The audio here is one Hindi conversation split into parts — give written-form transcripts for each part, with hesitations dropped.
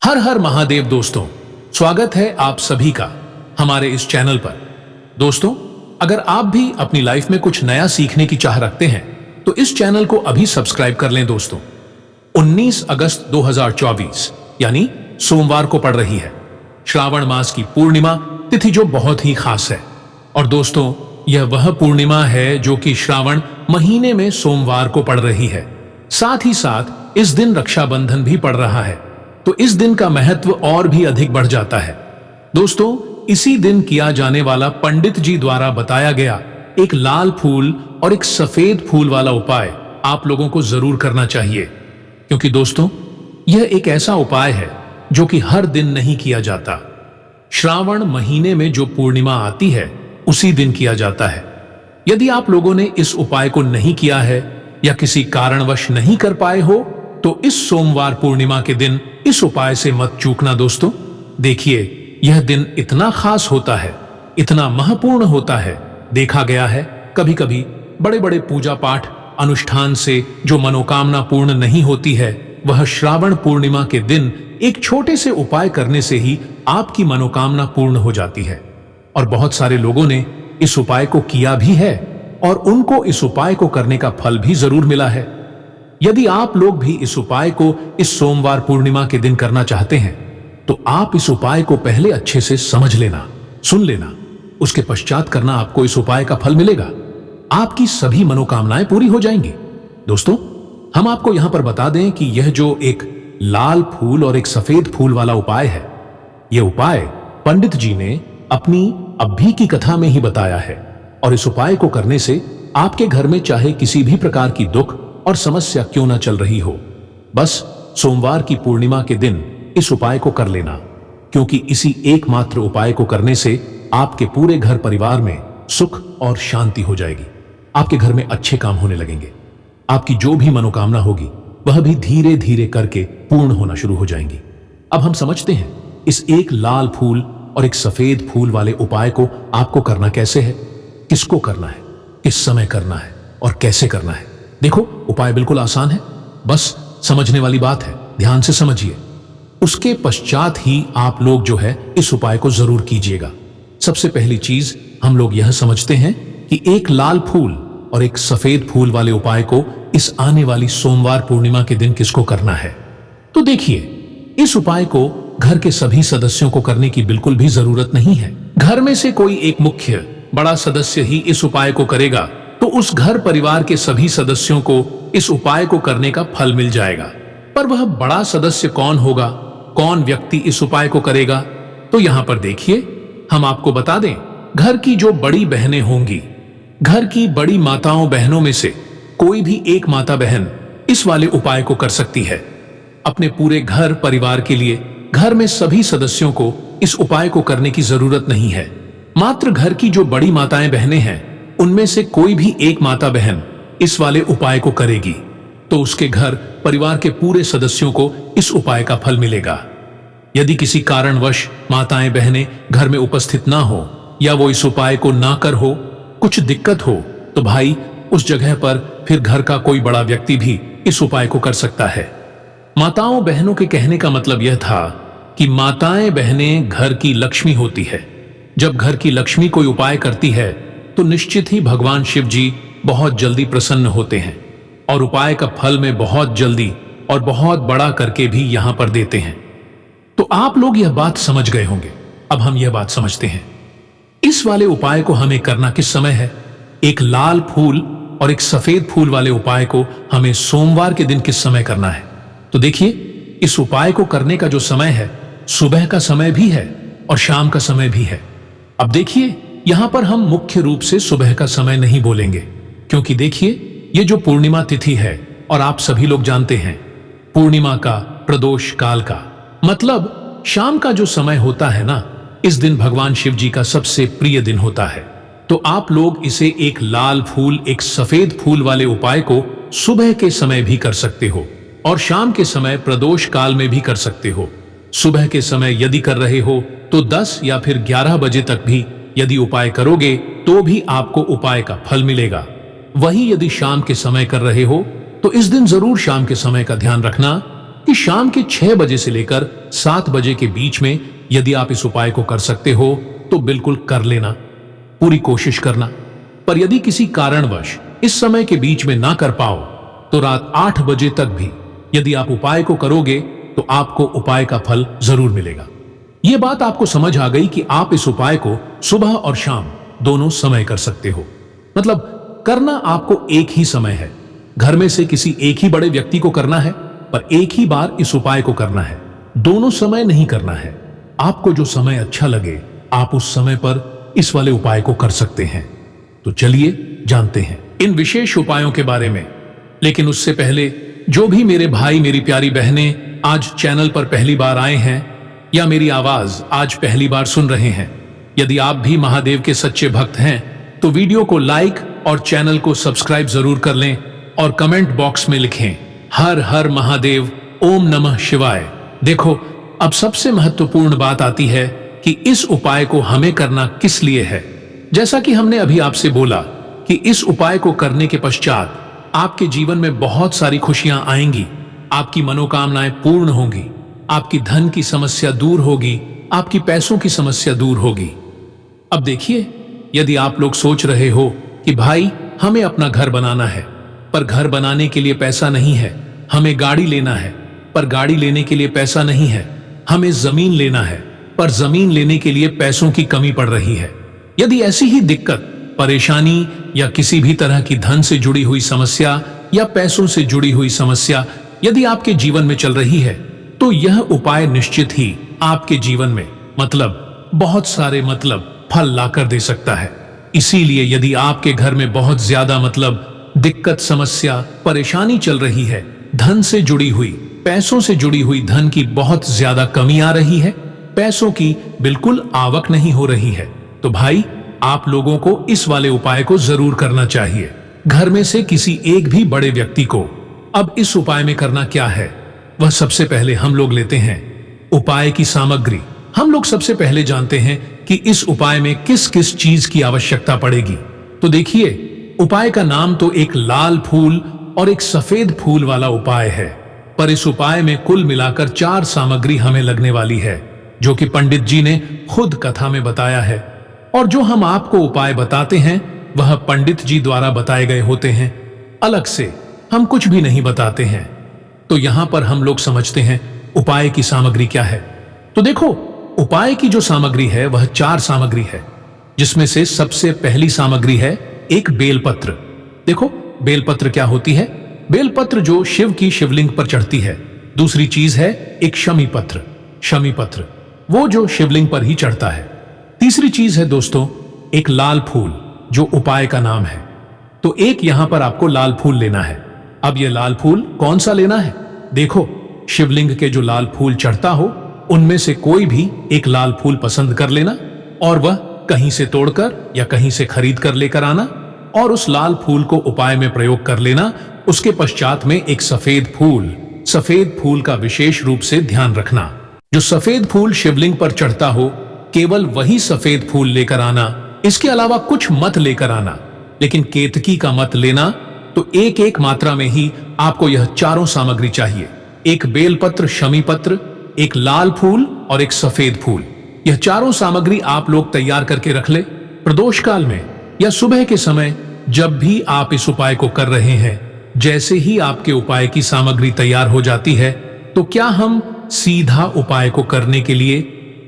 हर हर महादेव दोस्तों, स्वागत है आप सभी का हमारे इस चैनल पर। दोस्तों, अगर आप भी अपनी लाइफ में कुछ नया सीखने की चाह रखते हैं तो इस चैनल को अभी सब्सक्राइब कर लें। दोस्तों, 19 अगस्त 2024 यानी सोमवार को पड़ रही है श्रावण मास की पूर्णिमा तिथि, जो बहुत ही खास है। और दोस्तों, यह वह पूर्णिमा है जो कि श्रावण महीने में सोमवार को पड़ रही है। साथ ही साथ इस दिन रक्षाबंधन भी पड़ रहा है, तो इस दिन का महत्व और भी अधिक बढ़ जाता है। दोस्तों, इसी दिन किया जाने वाला पंडित जी द्वारा बताया गया एक लाल फूल और एक सफेद फूल वाला उपाय आप लोगों को जरूर करना चाहिए, क्योंकि दोस्तों यह एक ऐसा उपाय है जो कि हर दिन नहीं किया जाता। श्रावण महीने में जो पूर्णिमा आती है उसी दिन किया जाता है। यदि आप लोगों ने इस उपाय को नहीं किया है या किसी कारणवश नहीं कर पाए हो तो इस सोमवार पूर्णिमा के दिन इस उपाय से मत चूकना। दोस्तों, देखिए, यह दिन इतना खास होता है, इतना महत्वपूर्ण होता है। देखा गया है कभी कभी बड़े बड़े पूजा पाठ अनुष्ठान से जो मनोकामना पूर्ण नहीं होती है, वह श्रावण पूर्णिमा के दिन एक छोटे से उपाय करने से ही आपकी मनोकामना पूर्ण हो जाती है। और बहुत सारे लोगों ने इस उपाय को किया भी है और उनको इस उपाय को करने का फल भी जरूर मिला है। यदि आप लोग भी इस उपाय को इस सोमवार पूर्णिमा के दिन करना चाहते हैं तो आप इस उपाय को पहले अच्छे से समझ लेना, सुन लेना, उसके पश्चात करना। आपको इस उपाय का फल मिलेगा, आपकी सभी मनोकामनाएं पूरी हो जाएंगी। दोस्तों, हम आपको यहां पर बता दें कि यह जो एक लाल फूल और एक सफेद फूल वाला उपाय है, यह उपाय पंडित जी ने अपनी अभी की कथा में ही बताया है। और इस उपाय को करने से आपके घर में चाहे किसी भी प्रकार की दुख और समस्या क्यों ना चल रही हो, बस सोमवार की पूर्णिमा के दिन इस उपाय को कर लेना, क्योंकि इसी एकमात्र उपाय को करने से आपके पूरे घर परिवार में सुख और शांति हो जाएगी। आपके घर में अच्छे काम होने लगेंगे, आपकी जो भी मनोकामना होगी वह भी धीरे धीरे करके पूर्ण होना शुरू हो जाएंगी। अब हम समझते हैं इस एक लाल फूल और एक सफेद फूल वाले उपाय को आपको करना कैसे है, किसको करना है, किस समय करना है और कैसे करना है। देखो, उपाय बिल्कुल आसान है, बस समझने वाली बात है, ध्यान से समझिए। उसके पश्चात ही आप लोग जो है इस उपाय को जरूर कीजिएगा। सबसे पहली चीज हम लोग यह समझते हैं कि एक लाल फूल और एक सफेद फूल वाले उपाय को इस आने वाली सोमवार पूर्णिमा के दिन किसको करना है। तो देखिए, इस उपाय को घर के सभी सदस्यों को करने की बिल्कुल भी जरूरत नहीं है। घर में से कोई एक मुख्य बड़ा सदस्य ही इस उपाय को करेगा तो उस घर परिवार के सभी सदस्यों को इस उपाय को करने का फल मिल जाएगा। पर वह बड़ा सदस्य कौन होगा, कौन व्यक्ति इस उपाय को करेगा, तो यहां पर देखिए, हम आपको बता दें, घर की जो बड़ी बहनें होंगी, घर की बड़ी माताओं बहनों में से कोई भी एक माता बहन इस वाले उपाय को कर सकती है। अपने पूरे घर परिवार के लिए घर में सभी सदस्यों को इस उपाय को करने की जरूरत नहीं है। मात्र घर की जो बड़ी माताएं बहनें हैं उनमें से कोई भी एक माता बहन इस वाले उपाय को करेगी तो उसके घर परिवार के पूरे सदस्यों को इस उपाय का फल मिलेगा। यदि किसी कारणवश माताएं बहनें घर में उपस्थित ना हो या वो इस उपाय को ना कर हो, कुछ दिक्कत हो, तो भाई उस जगह पर फिर घर का कोई बड़ा व्यक्ति भी इस उपाय को कर सकता है। माताओं बहनों के कहने का मतलब यह था कि माताएं बहनें घर की लक्ष्मी होती है। जब घर की लक्ष्मी कोई उपाय करती है तो निश्चित ही भगवान शिव जी बहुत जल्दी प्रसन्न होते हैं और उपाय का फल में बहुत जल्दी और बहुत बड़ा करके भी यहां पर देते हैं। तो आप लोग यह बात समझ गए होंगे। अब हम यह बात समझते हैं, इस वाले उपाय को हमें करना किस समय है। एक लाल फूल और एक सफेद फूल वाले उपाय को हमें सोमवार के दिन किस समय करना है। तो देखिए, इस उपाय को करने का जो समय है, सुबह का समय भी है और शाम का समय भी है। अब देखिए, यहां पर हम मुख्य रूप से सुबह का समय नहीं बोलेंगे, क्योंकि देखिए, ये जो पूर्णिमा तिथि है और आप सभी लोग जानते हैं पूर्णिमा का प्रदोष काल का मतलब शाम का जो समय होता है ना, इस दिन भगवान शिव जी का सबसे प्रिय दिन होता है। तो आप लोग इसे एक लाल फूल एक सफेद फूल वाले उपाय को सुबह के समय भी कर सकते हो और शाम के समय प्रदोष काल में भी कर सकते हो। सुबह के समय यदि कर रहे हो तो 10 या फिर 11 बजे तक भी यदि उपाय करोगे तो भी आपको उपाय का फल मिलेगा। वही यदि शाम के समय कर रहे हो तो इस दिन जरूर शाम के समय का ध्यान रखना, कि शाम के 6 बजे से लेकर 7 बजे के बीच में यदि आप इस उपाय को कर सकते हो तो बिल्कुल कर लेना, पूरी कोशिश करना। पर यदि किसी कारणवश इस समय के बीच में ना कर पाओ तो रात 8 बजे तक भी यदि आप उपाय को करोगे तो आपको उपाय का फल जरूर मिलेगा। यह बात आपको समझ आ गई कि आप इस उपाय को सुबह और शाम दोनों समय कर सकते हो। मतलब करना आपको एक ही समय है। घर में से किसी एक ही बड़े व्यक्ति को करना है, पर एक ही बार इस उपाय को करना है, दोनों समय नहीं करना है। आपको जो समय अच्छा लगे आप उस समय पर इस वाले उपाय को कर सकते हैं। तो चलिए जानते हैं इन विशेष उपायों के बारे में। लेकिन उससे पहले जो भी मेरे भाई मेरी प्यारी बहनें आज चैनल पर पहली बार आए हैं या मेरी आवाज आज पहली बार सुन रहे हैं, यदि आप भी महादेव के सच्चे भक्त हैं तो वीडियो को लाइक और चैनल को सब्सक्राइब जरूर कर लें और कमेंट बॉक्स में लिखें हर हर महादेव, ओम नमः शिवाय। देखो, अब सबसे महत्वपूर्ण बात आती है कि इस उपाय को हमें करना किस लिए है। जैसा कि हमने अभी आपसे बोला कि इस उपाय को करने के पश्चात आपके जीवन में बहुत सारी खुशियां आएंगी, आपकी मनोकामनाएं पूर्ण होंगी, आपकी धन की समस्या दूर होगी, आपकी पैसों की समस्या दूर होगी। अब देखिए, यदि आप लोग सोच रहे हो कि भाई हमें अपना घर बनाना है पर घर बनाने के लिए पैसा नहीं है, हमें गाड़ी लेना है पर गाड़ी लेने के लिए पैसा नहीं है, हमें जमीन लेना है पर जमीन लेने के लिए पैसों की कमी पड़ रही है, यदि ऐसी ही दिक्कत, परेशानी या किसी भी तरह की धन से जुड़ी हुई समस्या या पैसों से जुड़ी हुई समस्या यदि आपके जीवन में चल रही है तो यह उपाय निश्चित ही आपके जीवन में बहुत सारे फल लाकर दे सकता है। इसीलिए यदि आपके घर में बहुत ज्यादा दिक्कत, समस्या, परेशानी चल रही है, धन से जुड़ी हुई, पैसों से जुड़ी हुई धन की बहुत ज्यादा कमी आ रही है, पैसों की बिल्कुल आवक नहीं हो रही है, तो भाई आप लोगों को इस वाले उपाय को जरूर करना चाहिए। घर में से किसी एक भी बड़े व्यक्ति को अब इस उपाय में करना क्या है, वह सबसे पहले हम लोग लेते हैं उपाय की सामग्री। हम लोग सबसे पहले जानते हैं कि इस उपाय में किस किस चीज की आवश्यकता पड़ेगी। तो देखिए, उपाय का नाम तो एक लाल फूल और एक सफेद फूल वाला उपाय है, पर इस उपाय में कुल मिलाकर 4 सामग्री हमें लगने वाली है, जो कि पंडित जी ने खुद कथा में बताया है। और जो हम आपको उपाय बताते हैं वह पंडित जी द्वारा बताए गए होते हैं, अलग से हम कुछ भी नहीं बताते हैं। तो यहां पर हम लोग समझते हैं उपाय की सामग्री क्या है। तो देखो, उपाय की जो सामग्री है वह 4 सामग्री है, जिसमें से सबसे पहली सामग्री है एक बेलपत्र। देखो, बेलपत्र क्या होती है? बेलपत्र जो शिव की शिवलिंग पर चढ़ती है। दूसरी चीज है एक शमी पत्र। शमी पत्र वो जो शिवलिंग पर ही चढ़ता है। तीसरी चीज है दोस्तों एक लाल फूल, जो उपाय का नाम है। तो एक यहां पर आपको लाल फूल लेना है। अब ये लाल फूल कौन सा लेना है? देखो, शिवलिंग के जो लाल फूल चढ़ता हो उनमें से कोई भी एक लाल फूल पसंद कर लेना और वह कहीं से तोड़कर या कहीं से खरीद कर लेकर आना और उस लाल फूल को उपाय में प्रयोग कर लेना। उसके पश्चात में एक सफेद फूल का विशेष रूप से ध्यान रखना। जो सफेद फूल शिवलिंग पर चढ़ता हो केवल वही सफेद फूल लेकर आना, इसके अलावा कुछ मत लेकर आना। लेकिन केतकी का मत लेना। तो एक एक मात्रा में ही आपको यह चारों सामग्री चाहिए, एक बेलपत्र, शमी पत्र, एक लाल फूल और एक सफेद फूल। यह चारों सामग्री आप लोग तैयार करके रख ले। प्रदोष काल में या सुबह के समय जब भी आप इस उपाय को कर रहे हैं, जैसे ही आपके उपाय की सामग्री तैयार हो जाती है तो क्या हम सीधा उपाय को करने के लिए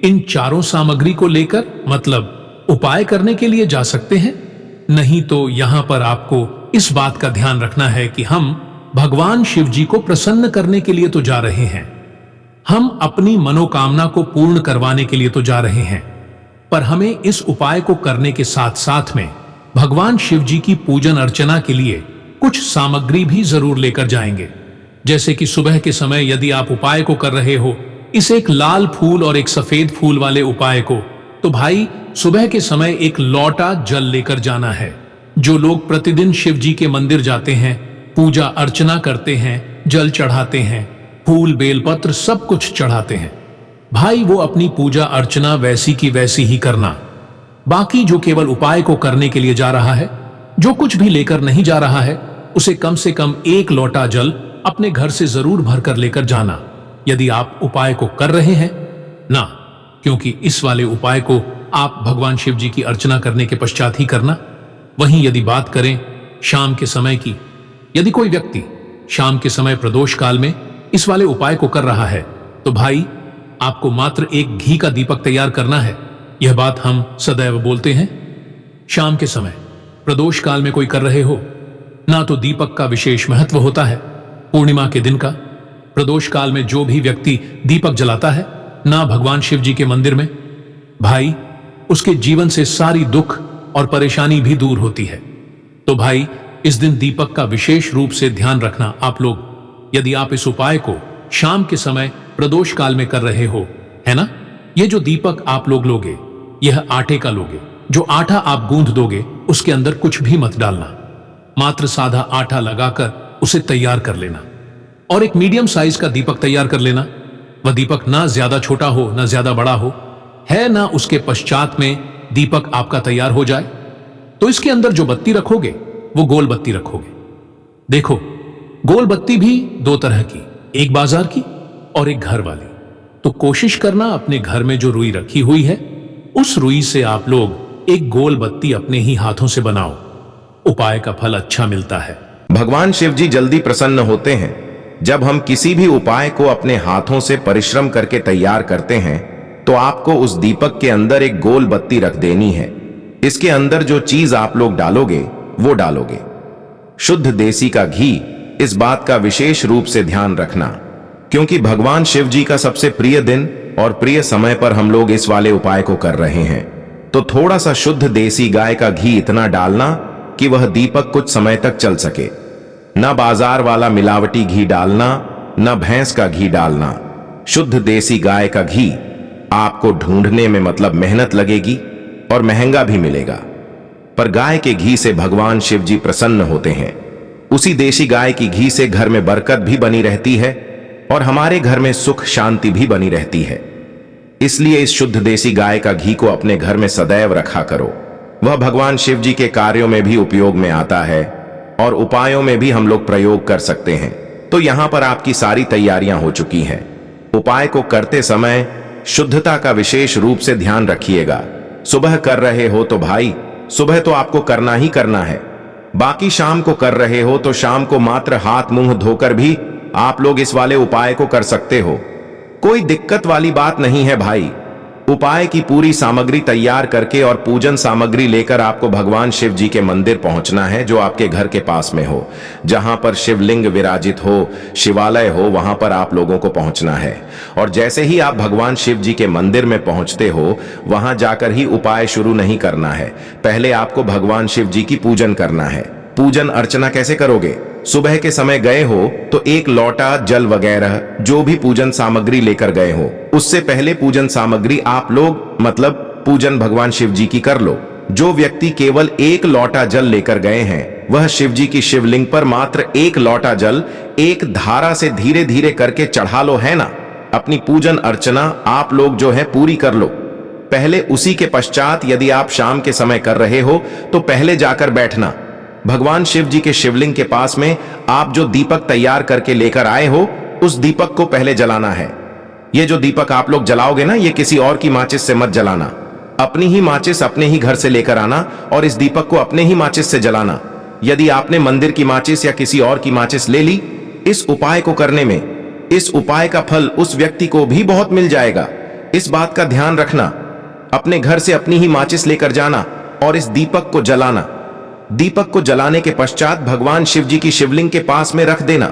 इन चारों सामग्री को लेकर उपाय करने के लिए जा सकते हैं? नहीं, तो यहां पर आपको इस बात का ध्यान रखना है कि हम भगवान शिव जी को प्रसन्न करने के लिए तो जा रहे हैं, हम अपनी मनोकामना को पूर्ण करवाने के लिए तो जा रहे हैं, पर हमें इस उपाय को करने के साथ साथ में भगवान शिव जी की पूजन अर्चना के लिए कुछ सामग्री भी जरूर लेकर जाएंगे। जैसे कि सुबह के समय यदि आप उपाय को कर रहे हो इस एक लाल फूल और एक सफेद फूल वाले उपाय को, तो भाई सुबह के समय एक लौटा जल लेकर जाना है। जो लोग प्रतिदिन शिव जी के मंदिर जाते हैं, पूजा अर्चना करते हैं, जल चढ़ाते हैं, फूल बेलपत्र सब कुछ चढ़ाते हैं, भाई वो अपनी पूजा अर्चना वैसी की वैसी ही करना। बाकी जो केवल उपाय को करने के लिए जा रहा है, जो कुछ भी लेकर नहीं जा रहा है, उसे कम से कम 1 लोटा जल अपने घर से जरूर भरकर लेकर जाना यदि आप उपाय को कर रहे हैं ना, क्योंकि इस वाले उपाय को आप भगवान शिव जी की अर्चना करने के पश्चात ही करना। वहीं यदि बात करें शाम के समय की, यदि कोई व्यक्ति शाम के समय प्रदोष काल में इस वाले उपाय को कर रहा है तो भाई आपको मात्र एक घी का दीपक तैयार करना है। यह बात हम सदैव बोलते हैं। शाम के समय प्रदोष काल में कोई कर रहे हो ना तो दीपक का विशेष महत्व होता है। पूर्णिमा के दिन का प्रदोष काल में जो भी व्यक्ति दीपक जलाता है ना भगवान शिव जी के मंदिर में, भाई उसके जीवन से सारी दुख और परेशानी भी दूर होती है। तो भाई इस दिन दीपक का विशेष रूप से ध्यान रखना आप लोग। यदि आप इस उपाय को शाम के समय प्रदोष काल में कर रहे हो, है ना, ये जो दीपक आप लोग लोगे यह आटे का लोगे। जो आटा आप गूंथ दोगे उसके अंदर कुछ भी मत डालना, मात्र सादा आटा लगाकर उसे तैयार कर लेना और एक मीडियम साइज का दीपक तैयार कर लेना। वह दीपक ना ज्यादा छोटा हो ना ज्यादा बड़ा हो, है ना उसके पश्चात में दीपक आपका तैयार हो जाए तो इसके अंदर जो बत्ती रखोगे वो गोल बत्ती रखोगे। देखो, गोल बत्ती भी दो तरह की, एक बाजार की और एक घर वाली। तो कोशिश करना अपने घर में जो रुई रखी हुई है उस रुई से आप लोग एक गोल बत्ती अपने ही हाथों से बनाओ। उपाय का फल अच्छा मिलता है। भगवान शिव जी जल्दी प्रसन्न होते हैं जब हम किसी भी उपाय को अपने हाथों से परिश्रम करके तैयार करते हैं। तो आपको उस दीपक के अंदर एक गोल बत्ती रख देनी है। इसके अंदर जो चीज आप लोग डालोगे वो डालोगे शुद्ध देसी का घी। इस बात का विशेष रूप से ध्यान रखना, क्योंकि भगवान शिव जी का सबसे प्रिय दिन और प्रिय समय पर हम लोग इस वाले उपाय को कर रहे हैं। तो थोड़ा सा शुद्ध देसी गाय का घी इतना डालना कि वह दीपक कुछ समय तक चल सके। न बाजार वाला मिलावटी घी डालना, न भैंस का घी डालना। शुद्ध देसी गाय का घी आपको ढूंढने में मतलब मेहनत लगेगी और महंगा भी मिलेगा, पर गाय के घी से भगवान शिव जी प्रसन्न होते हैं। उसी देशी गाय की घी से घर में बरकत भी बनी रहती है और हमारे घर में सुख शांति भी बनी रहती है। इसलिए इस शुद्ध देसी गाय का घी को अपने घर में सदैव रखा करो। वह भगवान शिव जी के कार्यों में भी उपयोग में आता है और उपायों में भी हम लोग प्रयोग कर सकते हैं। तो यहां पर आपकी सारी तैयारियां हो चुकी हैं। उपाय को करते समय शुद्धता का विशेष रूप से ध्यान रखिएगा। सुबह कर रहे हो तो भाई सुबह तो आपको करना ही करना है। बाकी शाम को कर रहे हो तो शाम को मात्र हाथ मुंह धोकर भी आप लोग इस वाले उपाय को कर सकते हो। कोई दिक्कत वाली बात नहीं है भाई। उपाय की पूरी सामग्री तैयार करके और पूजन सामग्री लेकर आपको भगवान शिव जी के मंदिर पहुंचना है, जो आपके घर के पास में हो। जहां पर शिवलिंग विराजित हो, शिवालय हो, वहां पर आप लोगों को पहुंचना है। और जैसे ही आप भगवान शिव जी के मंदिर में पहुंचते हो, वहां जाकर ही उपाय शुरू नहीं करना है। पहले आपको भगवान शिव जी की पूजन करना है। पूजन अर्चना कैसे करोगे? सुबह के समय गए हो तो एक लोटा जल वगैरह जो भी पूजन सामग्री लेकर गए हो, उससे पहले पूजन सामग्री आप लोग मतलब पूजन भगवान शिव जी की कर लो। जो व्यक्ति केवल एक लोटा जल लेकर गए हैं, वह शिव जी की शिवलिंग पर मात्र एक लोटा जल एक धारा से धीरे धीरे करके चढ़ा लो, है ना। अपनी पूजन अर्चना आप लोग जो है पूरी कर लो पहले। उसी के पश्चात यदि आप शाम के समय कर रहे हो तो पहले जाकर बैठना। भगवान शिव जी के शिवलिंग के पास में आप जो दीपक तैयार करके लेकर आए हो, उस दीपक को पहले जलाना है। ये जो दीपक आप लोग जलाओगे ना, ये किसी और की माचिस से मत जलाना। अपनी ही माचिस अपने ही घर से लेकर आना और इस दीपक को अपने ही माचिस से जलाना। यदि आपने मंदिर की माचिस या किसी और की माचिस ले ली, इस उपाय को करने में इस उपाय का फल उस व्यक्ति को भी बहुत मिल जाएगा। इस बात का ध्यान रखना। अपने घर से अपनी ही माचिस लेकर जाना और इस दीपक को जलाना। दीपक को जलाने के पश्चात भगवान शिव जी की शिवलिंग के पास में रख देना।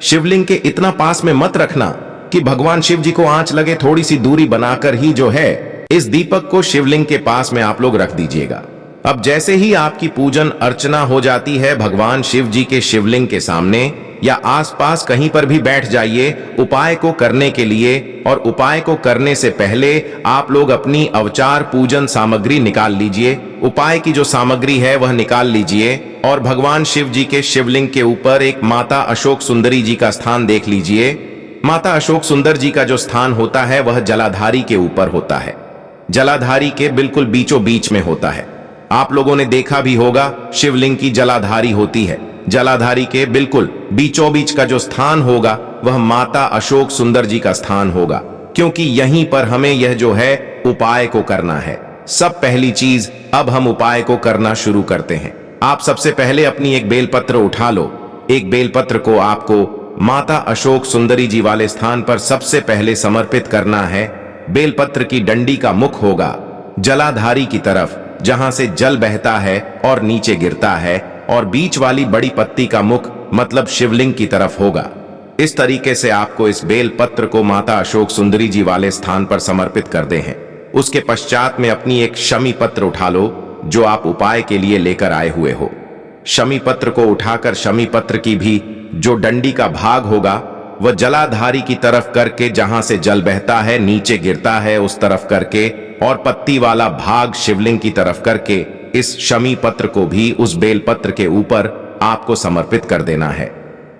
शिवलिंग के इतना पास में मत रखना कि भगवान शिव जी को आंच लगे, थोड़ी सी दूरी बनाकर ही जो है इस दीपक को शिवलिंग के पास में आप लोग रख दीजिएगा। अब जैसे ही आपकी पूजन अर्चना हो जाती है, भगवान शिव जी के शिवलिंग के सामने या आसपास कहीं पर भी बैठ जाइए उपाय को करने के लिए। और उपाय को करने से पहले आप लोग अपनी अवचार पूजन सामग्री निकाल लीजिए। उपाय की जो सामग्री है वह निकाल लीजिए और भगवान शिव जी के शिवलिंग के ऊपर एक माता अशोक सुंदरी जी का स्थान देख लीजिए। माता अशोक सुंदर जी का जो स्थान होता है वह जलाधारी के ऊपर होता है। जलाधारी के बिल्कुल बीचों बीच में होता है। आप लोगों ने देखा भी होगा शिवलिंग की जलाधारी होती है। जलाधारी के बिल्कुल बीचों बीच का जो स्थान होगा वह माता अशोक सुंदर जी का स्थान होगा, क्योंकि यहीं पर हमें यह जो है उपाय को करना है। सब पहली चीज, अब हम उपाय को करना शुरू करते हैं। आप सबसे पहले अपनी एक बेलपत्र उठा लो। एक बेलपत्र को आपको माता अशोक सुंदरी जी वाले स्थान पर सबसे पहले समर्पित करना है। बेलपत्र की डंडी का मुख होगा जलाधारी की तरफ, जहां से जल बहता है और नीचे गिरता है, और बीच वाली बड़ी पत्ती का मुख मतलब शिवलिंग की तरफ होगा। इस तरीके से आपको इस बेल पत्र को माता अशोक सुंदरी जी वाले स्थान पर समर्पित कर दे हैं। उसके पश्चात में अपनी एक शमी पत्र उठा लो जो आप उपाय के लिए लेकर आए हुए हो। शमी पत्र को उठाकर शमी पत्र की भी जो डंडी का भाग होगा वह जलाधारी की तरफ करके, जहां से जल बहता है नीचे गिरता है उस तरफ करके, और पत्ती वाला भाग शिवलिंग की तरफ करके इस शमी पत्र को भी उस बेल पत्र के ऊपर आपको समर्पित कर देना है।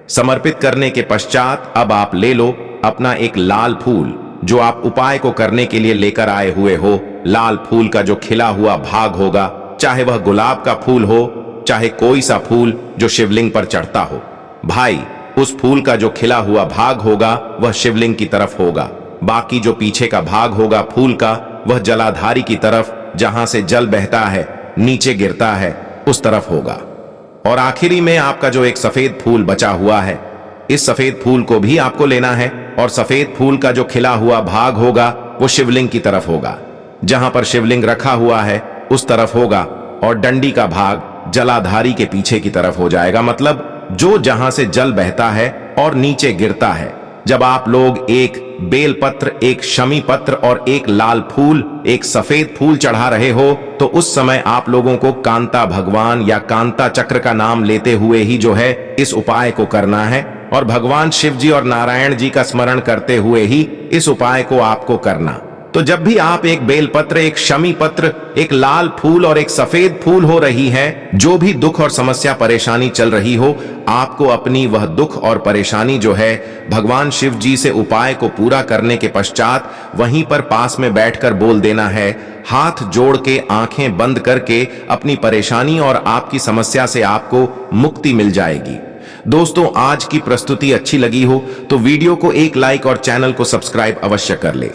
समर्पित करने के पश्चात अब आप ले लो अपना एक लाल फूल जो आप उपाय को करने के लिए लेकर आए हुए हो। लाल फूल का जो खिला हुआ भाग होगा, चाहे वह गुलाब का फूल हो, चाहे कोई सा फूल जो शिवलिंग पर चढ़ता हो, भाई उस फूल का जो खिला हुआ भाग होगा वह शिवलिंग की तरफ होगा। बाकी जो पीछे का भाग होगा फूल का वह जलाधारी की तरफ, जहां से जल बहता है नीचे गिरता है उस तरफ होगा। और आखिरी में आपका जो एक सफेद फूल बचा हुआ है, इस सफेद फूल को भी आपको लेना है, और सफेद फूल का जो खिला हुआ भाग होगा वो शिवलिंग की तरफ होगा, जहां पर शिवलिंग रखा हुआ है उस तरफ होगा, और डंडी का भाग जलाधारी के पीछे की तरफ हो जाएगा, मतलब जो जहां से जल बहता है और नीचे गिरता है। जब आप लोग एक बेलपत्र, एक शमी पत्र और एक लाल फूल, एक सफेद फूल चढ़ा रहे हो, तो उस समय आप लोगों को कांता भगवान या कांता चक्र का नाम लेते हुए ही जो है इस उपाय को करना है, और भगवान शिव जी और नारायण जी का स्मरण करते हुए ही इस उपाय को आपको करना। तो जब भी आप एक बेलपत्र, एक शमी पत्र, एक लाल फूल और एक सफेद फूल हो रही है, जो भी दुख और समस्या परेशानी चल रही हो, आपको अपनी वह दुख और परेशानी जो है भगवान शिव जी से उपाय को पूरा करने के पश्चात वहीं पर पास में बैठकर बोल देना है, हाथ जोड़ के आंखें बंद करके अपनी परेशानी और आपकी समस्या से आपको मुक्ति मिल जाएगी। दोस्तों, आज की प्रस्तुति अच्छी लगी हो तो वीडियो को एक लाइक और चैनल को सब्सक्राइब अवश्य कर ले।